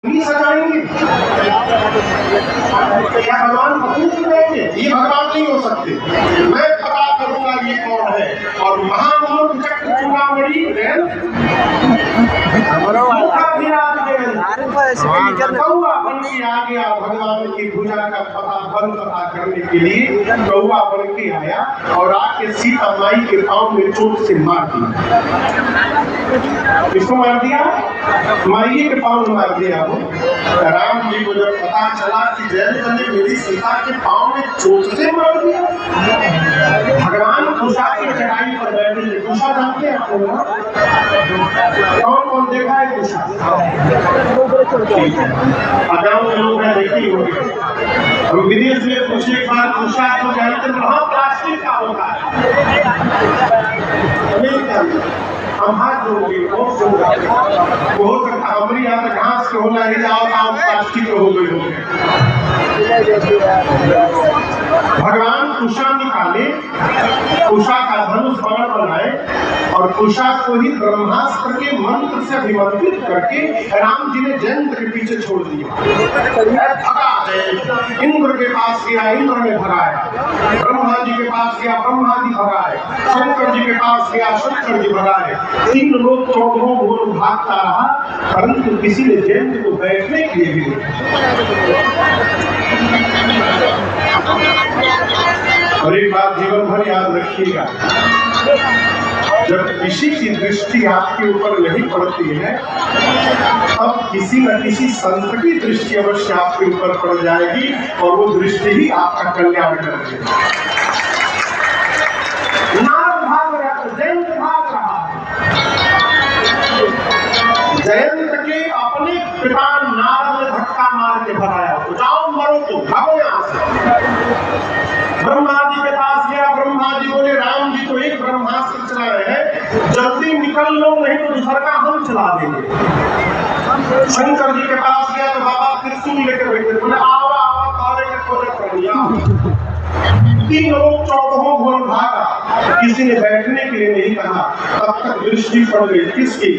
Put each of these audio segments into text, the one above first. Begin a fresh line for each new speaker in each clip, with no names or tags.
सजाएंगे क्या भगवान पत्नी रहेंगे? ये भगवान नहीं हो सकते। मैं पता करूंगा ये कौन है। और महामूर्ख चक्र चूड़ामणि कौआ बन के आ गया भगवान की भुजा का पता करने के लिए। कौआ बन के आया और आके सीता माई के पांव में चोट से मार दिया। किसको मार दिया? माई के पांव में मार दिया। राम जी को जब पता चला कि जयंत ने मेरी सीता के पांव में चोट से मार दिया। भगवान कुशा की चढ़ाई पर बैठे थे। कुशा जानते हैं आप लोग? कौन कौन देखा है कुशा? गाँव के लोग हैं, देखी होगी। हम विदेश में पूछे एक बार कुशा तो जानते महाप्लास्टिक का होता है। हम हाथ जोड़े बहुत सकता हमारी यहाँ घास के होना ही जाओ प्लास्टिक हो गए होंगे। भगवान कुशा निकाले, कुशा का धनुष बाण बनाए और कुशा को ही ब्रह्मास्त्र के मंत्र से अभिमंत्रित करके राम जी ने जयंत के पीछे छोड़ दिया। भगा इंद्र के पास गया, इंद्र ने भगाया। ब्रह्मा जी के पास गया, ब्रह्मा जी भगाए। शंकर जी के पास गया, शंकर जी भगाए। तीन लोग चौदहों भुवन भागता रहा, परंतु किसी ने जयंत को बैठने के लिए भी नहीं। और एक बात जीवन भर याद रखिएगा, जब किसी की दृष्टि आपके ऊपर नहीं पड़ती है, अब किसी न किसी संत की दृष्टि अवश्य आपके ऊपर पड़ जाएगी और वो दृष्टि ही आपका कल्याण करेगी। नारद भाग रहा तो जयंत भाग रहा। जयंत के अपने पिता नारद ने धक्का मार के भगाया। जाओ मरो तो भागो यहाँ से। ब्रह्मा जी के पास गया, ब्रह्मा जी बोले राम जी तो एक ब्रह्मास्त्र चला रहे हैं, जल्दी निकल लो नहीं तो दूसरा का हम चला देंगे। शंकर जी के पास गया तो बाबा त्रिशूल लेकर बैठे, बोले आवा आवा काले के खोले कर दिया। तीन लोग चौदहों भुवन भागा, किसी ने बैठने के लिए नहीं कहा। तब तक दृष्टि पड़ गई किसकी?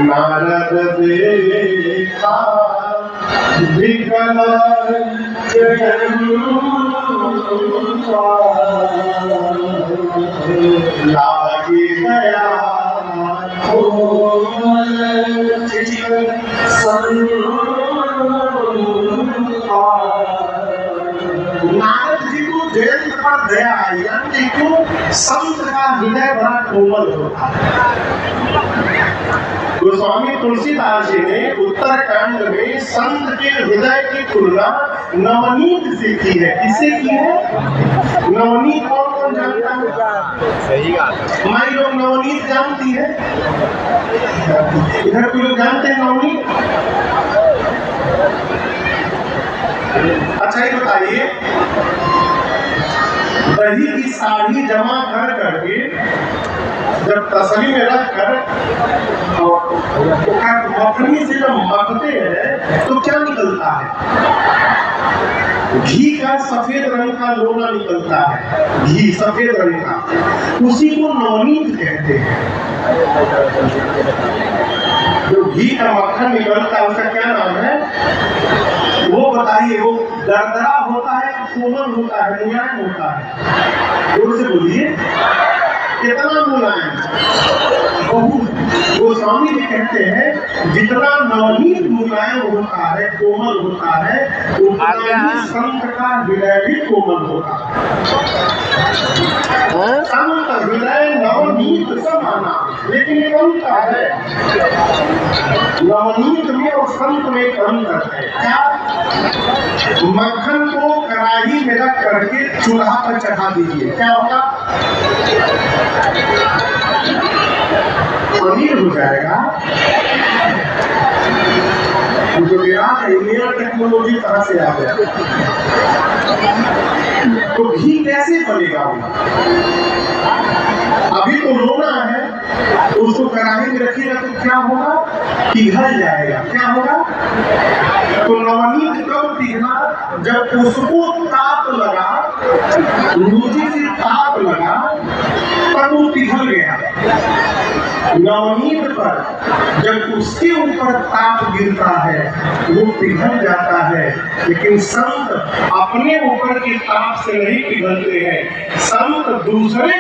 नारद देखा विकल लागे गया नारद जी को जयंत पर दया आई। देखो संत का हृदय बड़ा कोमल होता है। गोस्वामी तुलसीदास जी ने उत्तरकांड में संत के हृदय की तुलना नवनीत से की है। किससे की है? नवनीत कौन कौन जानता है? सही बात। हमारी लोग नवनीत जानती है। इधर कोई लोग जानते हैं नवनीत? अच्छा ये बताइए, दही की साड़ी जमा कर करके जब तसली में रख कर मखनी से जब मखते हैं तो क्या निकलता है? घी का सफेद रंग का लोना निकलता है। घी सफेद रंग का, उसी को नवनीत कहते हैं। जो घी का मक्खन निकलता है उसका क्या नाम है? वो बताइए, वो दरदरा होता है, कोमल होता है, मुलायम होता है? जोर से बोलिए, कितना मुलायम? बहुत। गोस्वामी जी कहते हैं जितना नवनीत मुलायम होता है, कोमल होता है, उतना ही संत का हृदय भी कोमल होता है। संत हृदय नवनीत समाना, लेकिन एक अंतर है। नवनीत में और संत में एक अंतर है। क्या? मक्खन को कढ़ाई में रख करके चूल्हा पर चढ़ा दीजिए, क्या होगा? पनीर हो जाएगा। जो नया टेक्नोलॉजी कहाँ से आ गया? तो घी कैसे बनेगा? अभी तो रोना है, उसको कढ़ाई में रखिएगा तो क्या होगा, पिघल जाएगा। क्या होगा? तो नवनीत कब पिघला? जब उसको ताप लगा, मुझे से ताप लगा, तब वो पिघल गया। नवनीत पर जब उसके ऊपर ताप गिरता है वो पिघल जाता है, लेकिन संत अपने ऊपर के ताप से नहीं पिघलते हैं, संत दूसरे